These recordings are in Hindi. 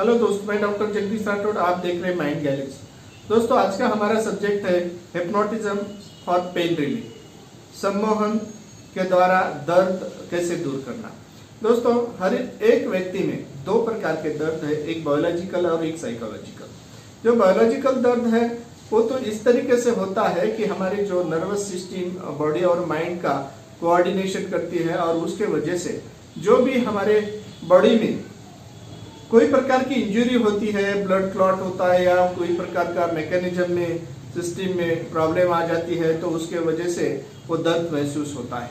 हेलो दोस्तों, मैं डॉक्टर जगदीश राठौड़। आप देख रहे हैं माइंड गैलेक्सी। दोस्तों, आज का हमारा सब्जेक्ट है हिप्नोटिज्म फॉर पेन रिलीफ। सम्मोहन के द्वारा दर्द कैसे दूर करना। दोस्तों, हर एक व्यक्ति में दो प्रकार के दर्द है, एक बायोलॉजिकल और एक साइकोलॉजिकल। जो बायोलॉजिकल दर्द है वो तो इस तरीके से होता है कि हमारी जो नर्वस सिस्टम बॉडी और माइंड का कोऑर्डिनेशन करती है और उसके वजह से जो भी हमारे बॉडी में कोई प्रकार की इंजरी होती है, ब्लड क्लॉट होता है या कोई प्रकार का मैकेनिज्म में सिस्टम में प्रॉब्लम आ जाती है, तो उसके वजह से वो दर्द महसूस होता है।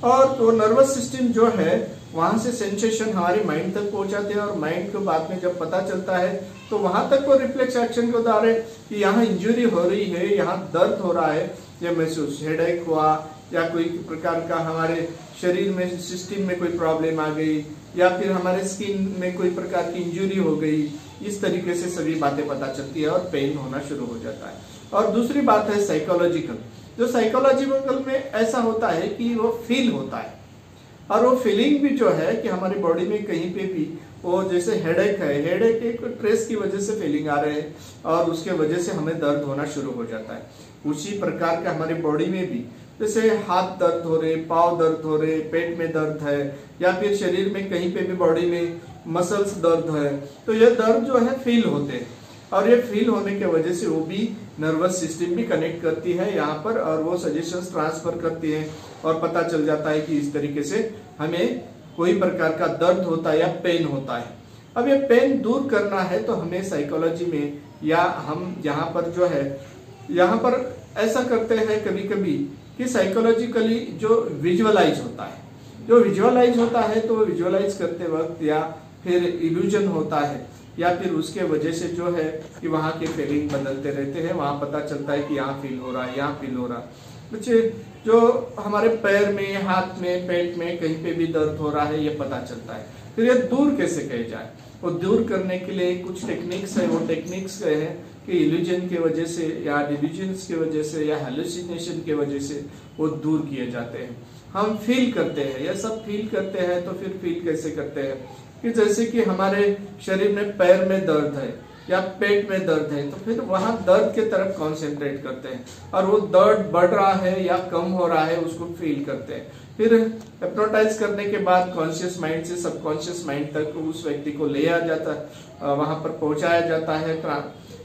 और तो नर्वस सिस्टम जो है वहां से सेंसेशन हमारे माइंड तक पहुंचाते हैं और माइंड को बाद में जब पता चलता है तो वहां तक वो रिफ्लेक्स एक्शन के द्वारा कि यहाँ इंजरी हो रही है, यहाँ दर्द हो रहा है, ये महसूस हेडेक हुआ या कोई प्रकार का हमारे शरीर में सिस्टम में कोई प्रॉब्लम आ गई या फिर हमारे स्किन में कोई प्रकार की इंजरी हो गई, इस तरीके से सभी बातें पता चलती है और पेन होना शुरू हो जाता है। और दूसरी बात है साइकोलॉजिकल। जो साइकोलॉजिकल में ऐसा होता है कि वो फील होता है और वो फीलिंग भी जो है कि हमारी बॉडी में कहीं पे भी वो जैसे हेडेक है, हेडेक एक स्ट्रेस की वजह से फीलिंग आ रहे हैं और उसके वजह से हमें दर्द होना शुरू हो जाता है। उसी प्रकार का हमारी बॉडी में भी जैसे हाथ दर्द हो रहे, पाँव दर्द हो रहे, पेट में दर्द है या फिर शरीर में कहीं पे भी बॉडी में मसल्स दर्द है, तो ये दर्द जो है फील होते हैं और ये फील होने के वजह से वो भी नर्वस सिस्टम भी कनेक्ट करती है यहाँ पर और वो सजेशंस ट्रांसफर करती है और पता चल जाता है कि इस तरीके से हमें कोई प्रकार का दर्द होता है या पेन होता है। अब ये पेन दूर करना है तो हमें साइकोलॉजी में या हम यहाँ पर जो है यहाँ पर ऐसा करते हैं कभी कभी कि साइकोलॉजिकली जो विजुअलाइज होता है, जो विजुअलाइज होता है तो विजुअलाइज करते वक्त या फिर इल्यूजन होता है या फिर उसके वजह से जो है कि वहाँ के फीलिंग बदलते रहते हैं, वहाँ पता चलता है कि यहाँ फील हो रहा है, यहाँ फील हो रहा है। बच्चे जो हमारे पैर में, हाथ में, पेट में कहीं पे भी दर्द हो रहा है ये पता चलता है। फिर ये दूर कैसे किया जाए, वो दूर करने के लिए कुछ टेक्निक्स है। वो टेक्निक्स है कि इल्यूजन की वजह से या डिल्यूजन्स की वजह से या हेलुसिनेशन की वजह से वो दूर किए जाते हैं। हम फील करते हैं, यह सब फील करते हैं तो फिर फील कैसे करते हैं कि जैसे कि हमारे शरीर में पैर में दर्द है या पेट में दर्द है तो फिर वहां दर्द के तरफ कॉन्सेंट्रेट करते हैं और वो दर्द बढ़ रहा है या कम हो रहा है उसको फील करते हैं। फिर हिप्नोटाइज करने के बाद कॉन्शियस माइंड से सबकॉन्शियस माइंड तक उस व्यक्ति को ले आ जाता है, वहां पर पहुंचाया जाता है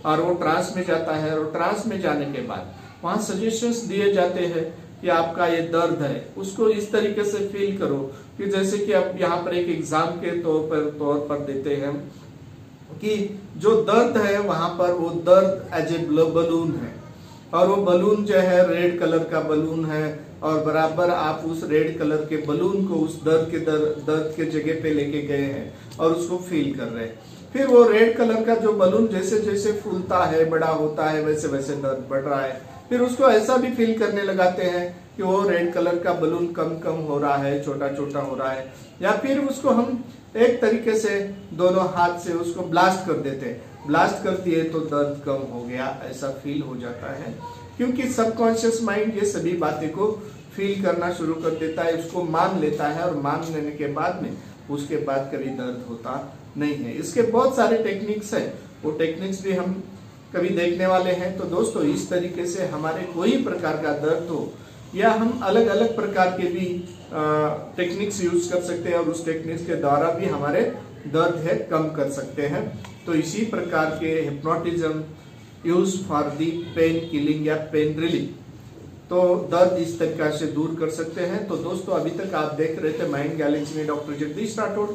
और वो ट्रांस में जाता है और ट्रांस में जाने के बाद वहां सजेशंस दिए जाते हैं कि आपका ये दर्द है उसको इस तरीके से फील करो कि जैसे कि आप यहाँ पर एक एग्जाम के तौर पर देते हैं कि जो दर्द है वहां पर वो दर्द एज ए बलून है और वो बलून जो है रेड कलर का बलून है और बराबर आप उस रेड कलर के बलून को उस दर्द के जगह पे लेके गए हैं और उसको फील कर रहे हैं। फिर वो रेड कलर का जो बलून जैसे जैसे फूलता है, बड़ा होता है, वैसे वैसे दर्द बढ़ रहा है। फिर उसको ऐसा भी फील करने लगाते हैं कि वो रेड कलर का बलून कम कम हो रहा है, छोटा छोटा हो रहा है या फिर उसको हम एक तरीके से दोनों हाथ से उसको ब्लास्ट कर देते हैं। ब्लास्ट करती है तो दर्द कम हो गया, ऐसा फील हो जाता है क्योंकि सबकॉन्शियस माइंड ये सभी बातें को फील करना शुरू कर देता है, उसको मान लेता है और मान लेने के बाद में उसके बाद कभी दर्द होता नहीं है। इसके बहुत सारे टेक्निक्स है, वो टेक्निक्स भी हम कभी देखने वाले हैं। तो दोस्तों, इस तरीके से हमारे कोई प्रकार का दर्द हो या हम अलग अलग प्रकार के भी टेक्निक्स यूज कर सकते हैं और उस टेक्निक्स के द्वारा भी हमारे दर्द है कम कर सकते हैं। तो इसी प्रकार के hypnotism use for the pain killing या पेन रिलीफ, तो दर्द इस तरीका से दूर कर सकते हैं। तो दोस्तों, अभी तक आप देख रहे थे माइंड गैलेक्सी में डॉक्टर जगदीश राठौड़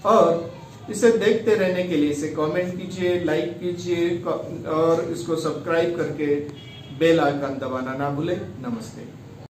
और इसे देखते रहने के लिए इसे कमेंट कीजिए, लाइक कीजिए और इसको सब्सक्राइब करके बेल आइकन दबाना ना भूलें। नमस्ते।